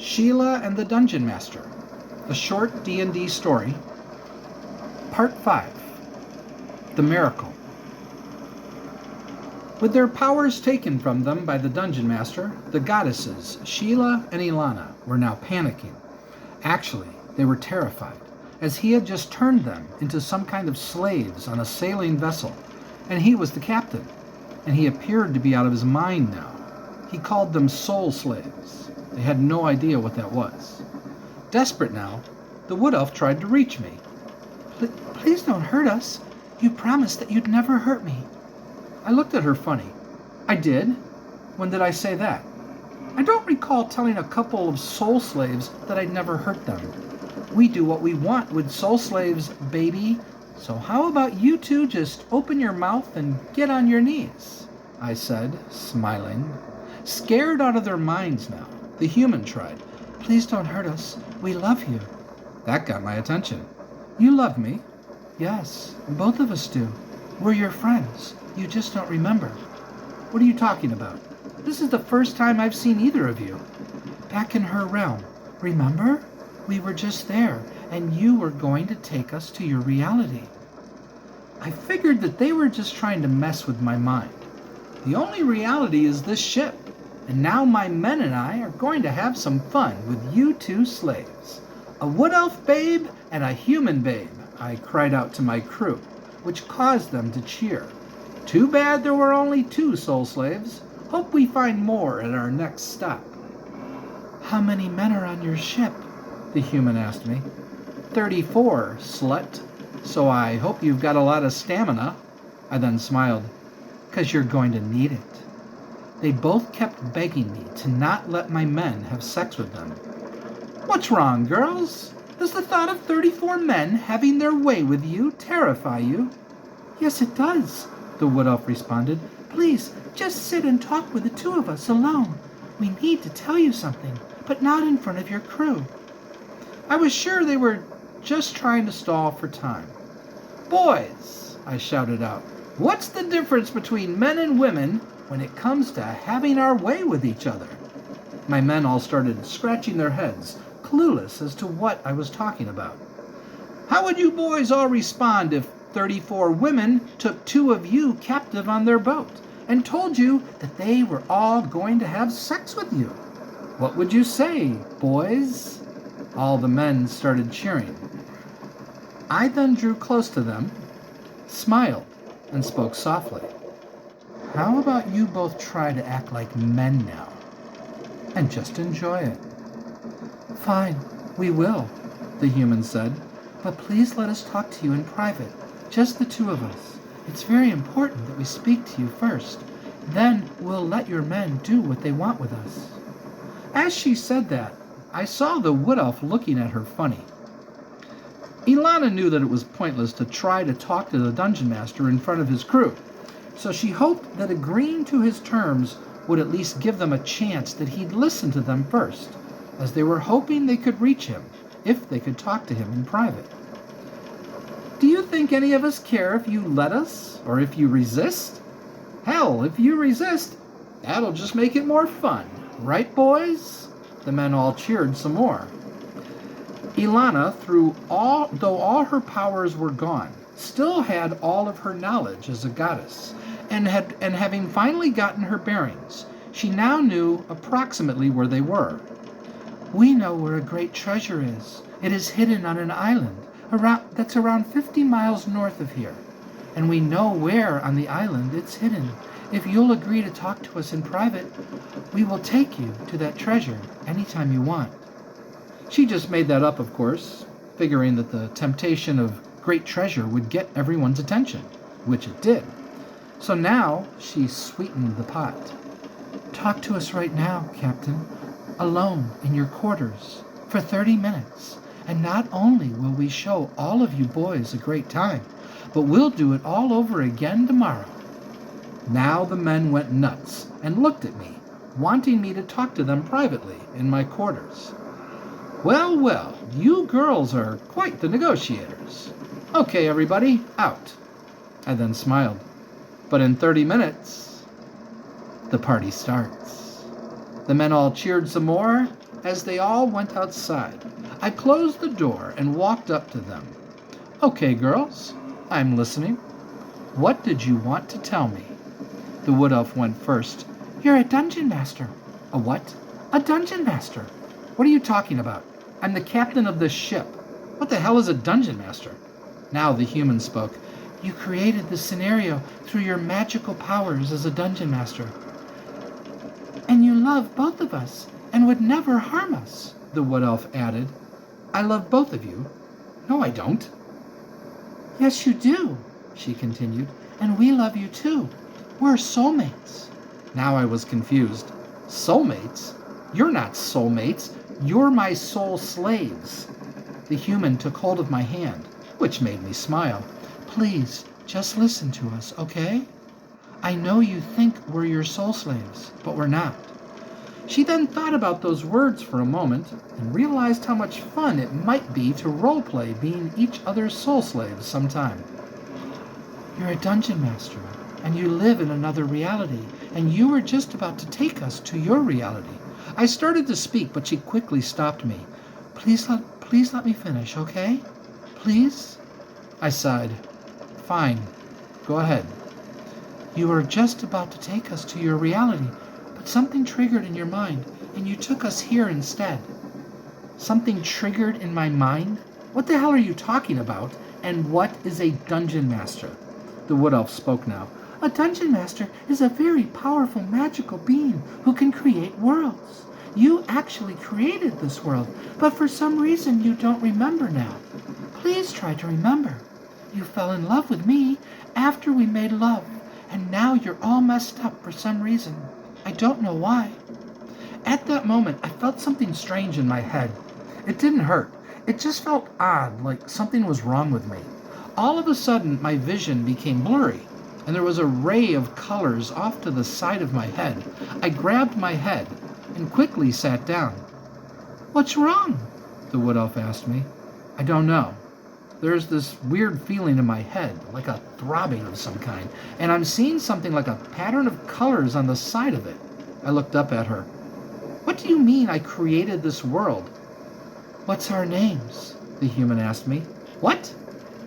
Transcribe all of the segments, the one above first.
Sheila and the Dungeon Master, a short D&D story, Part 5, The Miracle. With their powers taken from them by the Dungeon Master, the goddesses, Sheila and Ilana, were now panicking. Actually, they were terrified, as he had just turned them into some kind of slaves on a sailing vessel, and he was the captain, and he appeared to be out of his mind now. He called them soul slaves. They had no idea what that was. Desperate now, the wood elf tried to reach me. Please don't hurt us. You promised that you'd never hurt me. I looked at her funny. I did? When did I say that? I don't recall telling a couple of soul slaves that I'd never hurt them. We do what we want with soul slaves, baby. So how about you two just open your mouth and get on your knees? I said, smiling. Scared out of their minds now, the human tried. Please don't hurt us. We love you. That got my attention. You love me? Yes, both of us do. We're your friends. You just don't remember. What are you talking about? This is the first time I've seen either of you. Back in her realm, remember? We were just there, and you were going to take us to your reality. I figured that they were just trying to mess with my mind. The only reality is this ship, and now my men and I are going to have some fun with you two slaves. A wood elf babe and a human babe, I cried out to my crew, which caused them to cheer. Too bad there were only 2 soul slaves. Hope we find more at our next stop. How many men are on your ship? The human asked me. 34, slut. So I hope you've got a lot of stamina. I then smiled. 'Cause you're going to need it. They both kept begging me to not let my men have sex with them. What's wrong, girls? Does the thought of 34 men having their way with you terrify you? Yes, it does, the wood elf responded. Please, just sit and talk with the 2 of us alone. We need to tell you something, but not in front of your crew. I was sure they were just trying to stall for time. Boys, I shouted out, what's the difference between men and women when it comes to having our way with each other? My men all started scratching their heads, clueless as to what I was talking about. How would you boys all respond if 34 women took 2 of you captive on their boat and told you that they were all going to have sex with you? What would you say, boys? All the men started cheering. I then drew close to them, smiled, and spoke softly. How about you both try to act like men now and just enjoy it? Fine, we will, the human said, but please let us talk to you in private, just the 2 of us. It's very important that we speak to you first. Then we'll let your men do what they want with us. As she said that, I saw the wood elf looking at her funny. Ilana knew that it was pointless to try to talk to the dungeon master in front of his crew, so she hoped that agreeing to his terms would at least give them a chance that he'd listen to them first, as they were hoping they could reach him, if they could talk to him in private. Do you think any of us care if you let us, or if you resist? Hell, if you resist, that'll just make it more fun, right, boys? The men all cheered some more. Ilana, though all her powers were gone, still had all of her knowledge as a goddess, and having finally gotten her bearings, she now knew approximately where they were. We know where a great treasure is. It is hidden on an island that's around 50 miles north of here, and we know where on the island it's hidden. If you'll agree to talk to us in private, we will take you to that treasure anytime you want. She just made that up, of course, figuring that the temptation of great treasure would get everyone's attention, which it did. So now she sweetened the pot. Talk to us right now, Captain, alone in your quarters, for 30 minutes. And not only will we show all of you boys a great time, but we'll do it all over again tomorrow. Now the men went nuts and looked at me, wanting me to talk to them privately in my quarters. Well, well, you girls are quite the negotiators. Okay, everybody, out. I then smiled. But in 30 minutes, the party starts. The men all cheered some more, as they all went outside. I closed the door and walked up to them. "Okay, girls, I'm listening. What did you want to tell me?" The wood elf went first. You're a dungeon master. "A what?" A dungeon master. "What are you talking about? I'm the captain of this ship. What the hell is a dungeon master?" Now the human spoke. You created the scenario through your magical powers as a dungeon master. And you love both of us and would never harm us, The wood elf added. "I love both of you." "No, I don't." Yes, you do, she continued. And we love you too. We're soulmates. Now I was confused. Soulmates? You're not soulmates. You're my soul slaves. The human took hold of my hand, which made me smile. Please, just listen to us, okay? I know you think we're your soul slaves, but we're not. She then thought about those words for a moment and realized how much fun it might be to roleplay being each other's soul slaves sometime. You're a dungeon master, and you live in another reality, and you were just about to take us to your reality. I started to speak, but she quickly stopped me. Please let me finish, okay? Please? I sighed. Fine. Go ahead. You were just about to take us to your reality, but something triggered in your mind, and you took us here instead. Something triggered in my mind? What the hell are you talking about? And what is a dungeon master? The wood elf spoke now. A dungeon master is a very powerful magical being who can create worlds. You actually created this world, but for some reason you don't remember now. Please try to remember. You fell in love with me after we made love, and now you're all messed up for some reason. I don't know why. At that moment, I felt something strange in my head. It didn't hurt. It just felt odd, like something was wrong with me. All of a sudden, my vision became blurry, and there was a ray of colors off to the side of my head. I grabbed my head and quickly sat down. What's wrong? The wood elf asked me. I don't know. There's this weird feeling in my head, like a throbbing of some kind, and I'm seeing something like a pattern of colors on the side of it. I looked up at her. What do you mean I created this world? What's our names? The human asked me. What?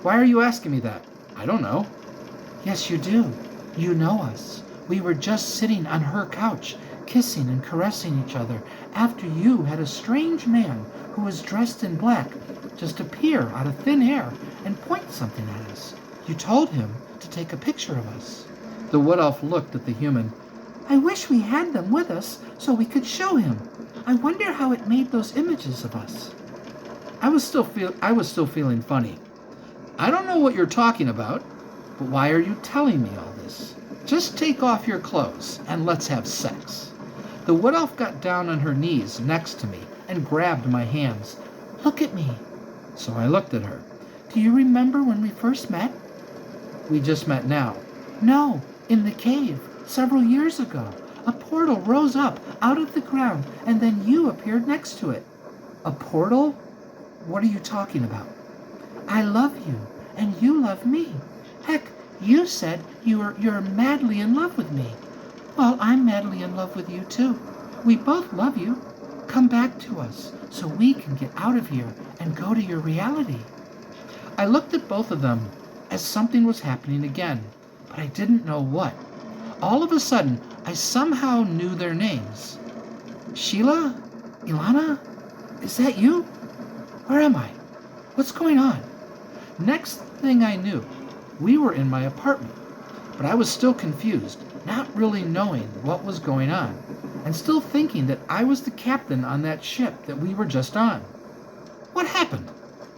Why are you asking me that? I don't know. Yes, you do. You know us. We were just sitting on her couch, kissing and caressing each other, after you had a strange man who was dressed in black just appear out of thin air and point something at us. You told him to take a picture of us. The wood elf looked at the human. I wish we had them with us so we could show him. I wonder how it made those images of us. I was still feeling funny. I don't know what you're talking about, but why are you telling me all this? Just take off your clothes and let's have sex. The wood elf got down on her knees next to me and grabbed my hands. Look at me. So I looked at her. Do you remember when we first met? We just met now. No, in the cave, several years ago. A portal rose up out of the ground, and then you appeared next to it. A portal? What are you talking about? I love you, and you love me. Heck, you said you're madly in love with me. Well, I'm madly in love with you, too. We both love you. Come back to us so we can get out of here and go to your reality. I looked at both of them as something was happening again, but I didn't know what. All of a sudden, I somehow knew their names. Sheila? Ilana? Is that you? Where am I? What's going on? Next thing I knew, we were in my apartment, but I was still confused, not really knowing what was going on, and still thinking that I was the captain on that ship that we were just on. What happened?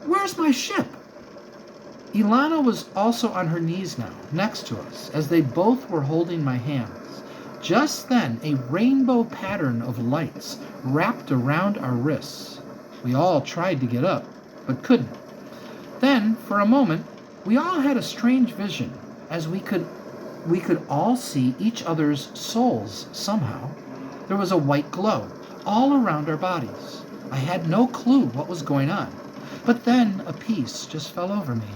Where's my ship? Ilana was also on her knees now, next to us, as they both were holding my hands. Just then, a rainbow pattern of lights wrapped around our wrists. We all tried to get up, but couldn't. Then, for a moment, we all had a strange vision, as we could all see each other's souls somehow. There was a white glow all around our bodies. I had no clue what was going on. But then a peace just fell over me,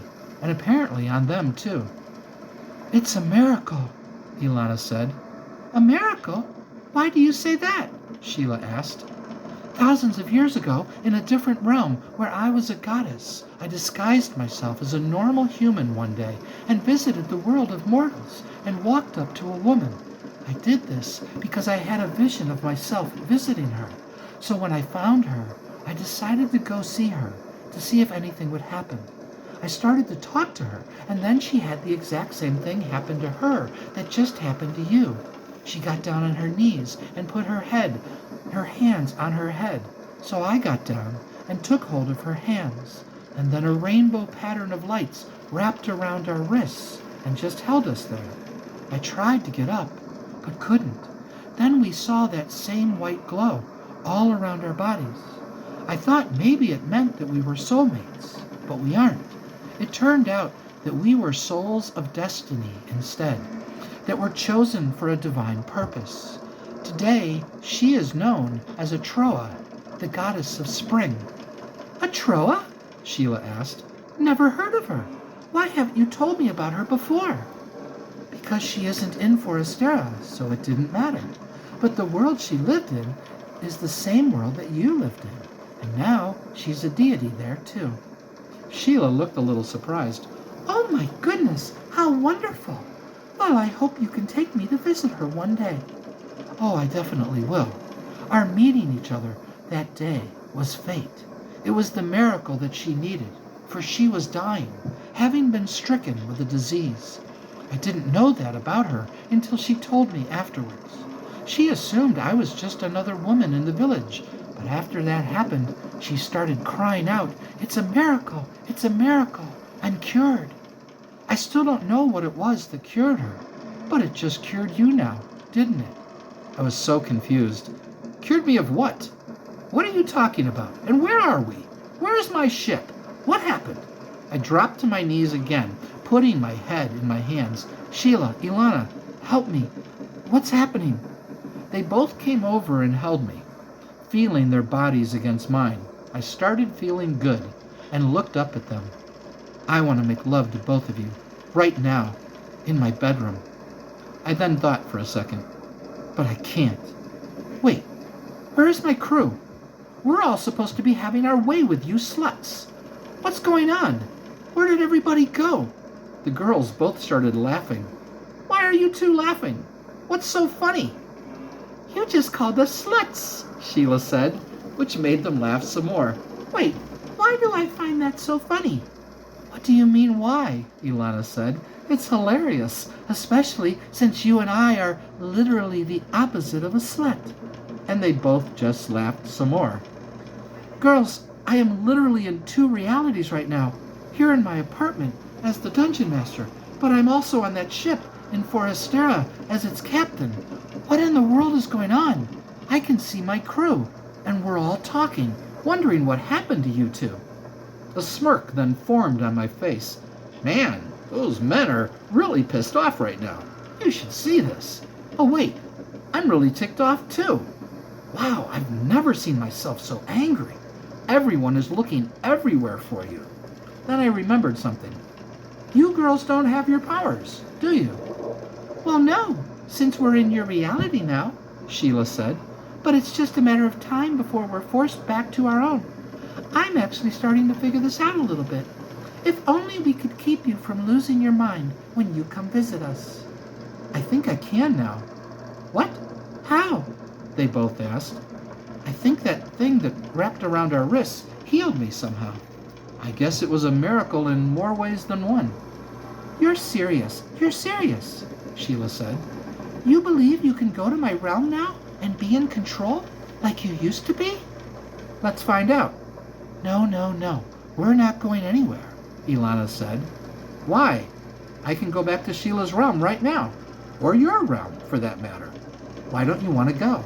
and apparently on them too. It's a miracle, Ilana said. A miracle? Why do you say that? Sheila asked. Thousands of years ago, in a different realm where I was a goddess, I disguised myself as a normal human one day and visited the world of mortals and walked up to a woman. I did this because I had a vision of myself visiting her. So when I found her, I decided to go see her, to see if anything would happen. I started to talk to her, and then she had the exact same thing happen to her that just happened to you. She got down on her knees and put her hands on her head. So I got down and took hold of her hands, and then a rainbow pattern of lights wrapped around our wrists and just held us there. I tried to get up, but couldn't. Then we saw that same white glow all around our bodies. I thought maybe it meant that we were soulmates, but we aren't. It turned out that we were souls of destiny instead, that were chosen for a divine purpose. Today, she is known as a Troa, the goddess of spring. A Troa? Sheila asked. Never heard of her. Why haven't you told me about her before? Because she isn't in Forestera, so it didn't matter. But the world she lived in is the same world that you lived in, and now she's a deity there too. Sheila looked a little surprised. Oh my goodness, how wonderful! Well, I hope you can take me to visit her one day. Oh, I definitely will. Our meeting each other that day was fate. It was the miracle that she needed, for she was dying, having been stricken with a disease. I didn't know that about her until she told me afterwards. She assumed I was just another woman in the village, but after that happened, she started crying out, "It's a miracle! It's a miracle! I'm cured!" I still don't know what it was that cured her, but it just cured you now, didn't it? I was so confused. Cured me of what? What are you talking about? And where are we? Where is my ship? What happened? I dropped to my knees again, putting my head in my hands. Sheila, Ilana, help me. What's happening? They both came over and held me, feeling their bodies against mine. I started feeling good and looked up at them. I want to make love to both of you, right now, in my bedroom. I then thought for a second, but I can't. Wait, where is my crew? We're all supposed to be having our way with you sluts. What's going on? Where did everybody go? The girls both started laughing. Why are you two laughing? What's so funny? You just called us sluts, Sheila said, which made them laugh some more. Wait, why do I find that so funny? What do you mean why? Ilana said. It's hilarious, especially since you and I are literally the opposite of a slut. And they both just laughed some more. Girls, I am literally in two realities right now. Here in my apartment as the dungeon master, but I'm also on that ship in Forestera as its captain. What in the world is going on? I can see my crew, and we're all talking, wondering what happened to you two. A smirk then formed on my face. Man, those men are really pissed off right now. You should see this. Oh wait, I'm really ticked off too. Wow, I've never seen myself so angry. Everyone is looking everywhere for you. Then I remembered something. You girls don't have your powers, do you? Well, no, since we're in your reality now, Sheila said. But it's just a matter of time before we're forced back to our own. I'm actually starting to figure this out a little bit. If only we could keep you from losing your mind when you come visit us. I think I can now. What? How? They both asked. I think that thing that wrapped around our wrists healed me somehow. I guess it was a miracle in more ways than one. You're serious, Sheila said. You believe you can go to my realm now and be in control like you used to be? Let's find out. No, we're not going anywhere, Ilana said. Why? I can go back to Sheila's realm right now, or your realm for that matter. Why don't you want to go?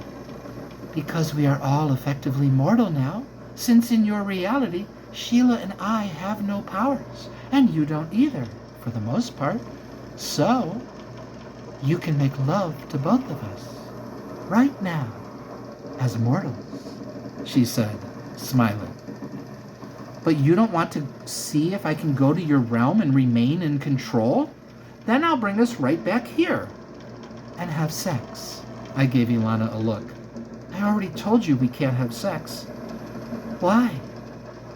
Because we are all effectively mortal now, since in your reality, Sheila and I have no powers, and you don't either, for the most part. So, you can make love to both of us, right now, as mortals, she said, smiling. But you don't want to see if I can go to your realm and remain in control? Then I'll bring us right back here. And have sex. I gave Ilana a look. I already told you we can't have sex. Why?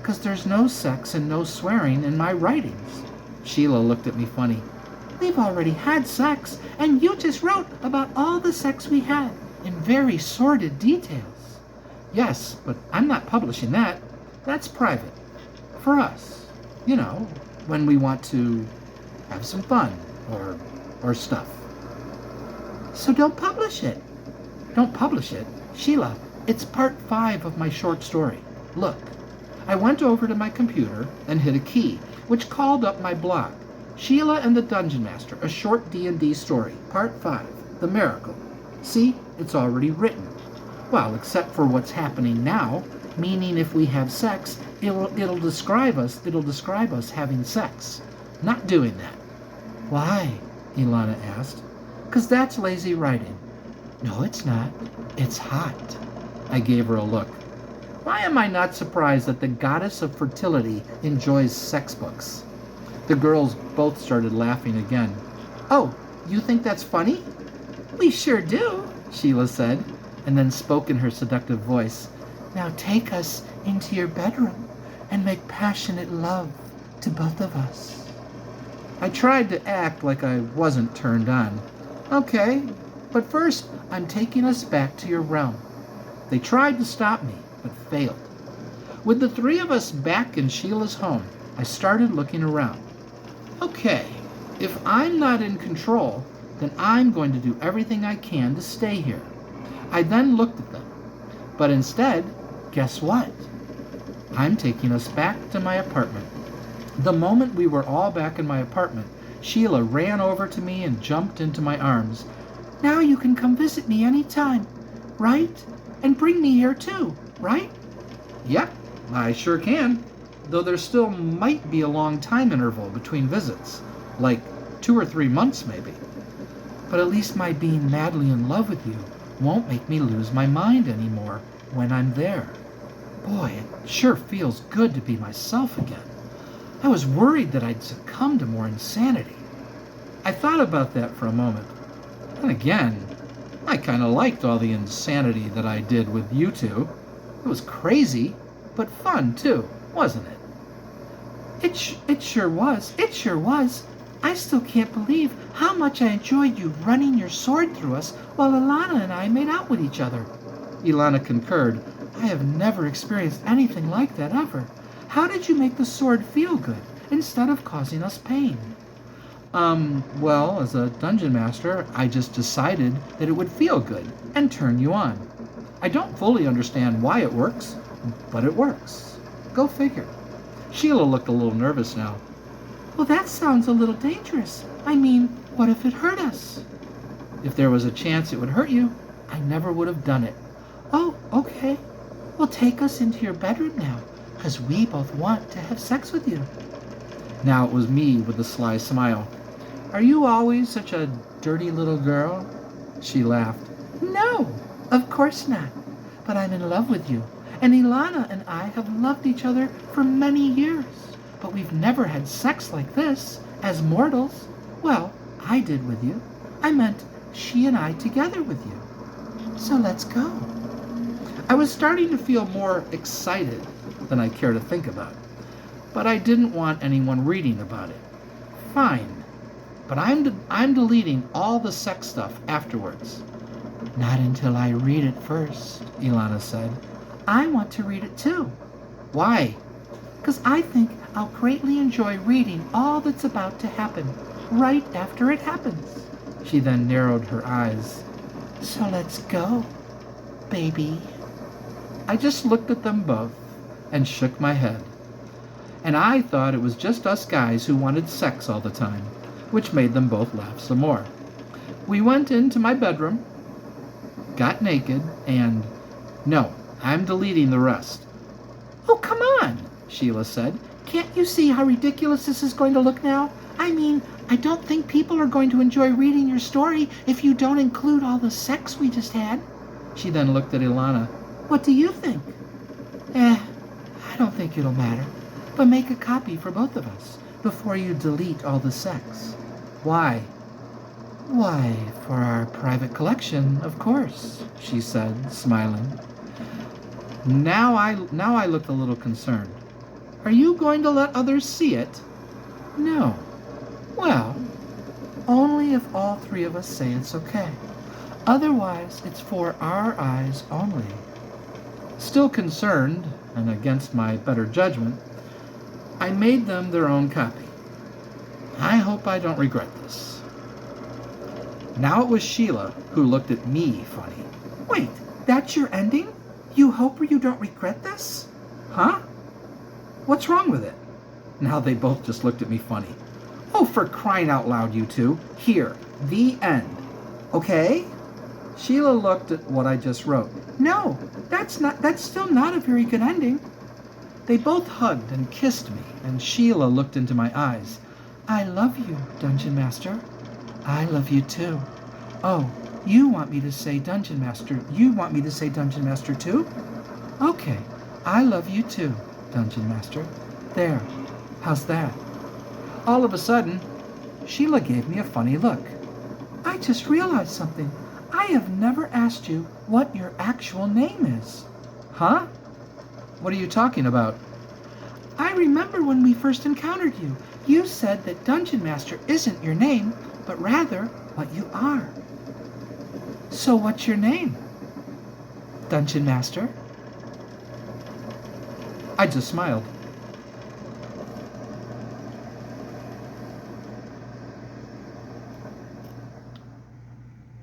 'Cause there's no sex and no swearing in my writings. Sheila looked at me funny. We've already had sex, and you just wrote about all the sex we had in very sordid details. Yes, but I'm not publishing that. That's private. For us. You know, when we want to have some fun or stuff. So don't publish it. Don't publish it? Sheila, it's part 5 of my short story. Look. I went over to my computer and hit a key, which called up my blog. Sheila and the Dungeon Master, a short D&D story, part 5, The Miracle. See, it's already written. Well, except for what's happening now, meaning if we have sex, it'll describe us having sex. Not doing that. Why? Ilana asked. 'Cause that's lazy writing. No, it's not. It's hot. I gave her a look. Why am I not surprised that the goddess of fertility enjoys sex books? The girls both started laughing again. Oh, you think that's funny? We sure do, Sheila said, and then spoke in her seductive voice. Now take us into your bedroom and make passionate love to both of us. I tried to act like I wasn't turned on. Okay, but first I'm taking us back to your realm. They tried to stop me, but failed. With the 3 of us back in Sheila's home, I started looking around. Okay, if I'm not in control, then I'm going to do everything I can to stay here. I then looked at them. But instead, guess what? I'm taking us back to my apartment. The moment we were all back in my apartment, Sheila ran over to me and jumped into my arms. Now you can come visit me anytime, right? And bring me here too, right? Yep, I sure can. Though there still might be a long time interval between visits. Like 2 or 3 months, maybe. But at least my being madly in love with you won't make me lose my mind anymore when I'm there. Boy, it sure feels good to be myself again. I was worried that I'd succumb to more insanity. I thought about that for a moment. And again, I kind of liked all the insanity that I did with you two. It was crazy, but fun too, wasn't it? It sure was. It sure was. I still can't believe how much I enjoyed you running your sword through us while Ilana and I made out with each other. Ilana concurred. I have never experienced anything like that ever. How did you make the sword feel good instead of causing us pain? Well, as a dungeon master, I just decided that it would feel good and turn you on. I don't fully understand why it works, but it works. Go figure. Sheila looked a little nervous now. Well, that sounds a little dangerous. I mean, what if it hurt us? If there was a chance it would hurt you, I never would have done it. Oh, okay. Well, take us into your bedroom now, 'cause we both want to have sex with you. Now it was me with a sly smile. Are you always such a dirty little girl? She laughed. No, of course not. But I'm in love with you, and Ilana and I have loved each other for many years. But we've never had sex like this, as mortals. Well, I did with you. I meant she and I together with you. So let's go. I was starting to feel more excited than I care to think about. But I didn't want anyone reading about it. Fine. But I'm deleting all the sex stuff afterwards. Not until I read it first, Ilana said. I want to read it too. Why? 'Cause I think I'll greatly enjoy reading all that's about to happen, right after it happens. She then narrowed her eyes. So let's go, baby. I just looked at them both and shook my head. And I thought it was just us guys who wanted sex all the time, which made them both laugh some more. We went into my bedroom, got naked, and no, I'm deleting the rest. Oh, come on, Sheila said. Can't you see how ridiculous this is going to look now? I mean, I don't think people are going to enjoy reading your story if you don't include all the sex we just had. She then looked at Ilana. What do you think? I don't think it'll matter. But make a copy for both of us before you delete all the sex. Why? Why, for our private collection, of course, she said, smiling. Now I looked a little concerned. Are you going to let others see it? No. Well, only if all three of us say it's okay. Otherwise, it's for our eyes only. Still concerned, and against my better judgment, I made them their own copy. I hope I don't regret this. Now it was Sheila who looked at me funny. Wait, that's your ending? You hope you don't regret this? Huh? What's wrong with it? Now they both just looked at me funny. Oh, for crying out loud, you two. Here, the end. Okay? Sheila looked at what I just wrote. No, that's still not a very good ending. They both hugged and kissed me, and Sheila looked into my eyes. I love you, Dungeon Master. I love you too. Oh, you want me to say Dungeon Master. You want me to say Dungeon Master too? Okay, I love you too, Dungeon Master. There, how's that? All of a sudden, Sheila gave me a funny look. I just realized something. I have never asked you what your actual name is. Huh? What are you talking about? I remember when we first encountered you. You said that Dungeon Master isn't your name, but rather what you are. So what's your name? Dungeon Master? I just smiled.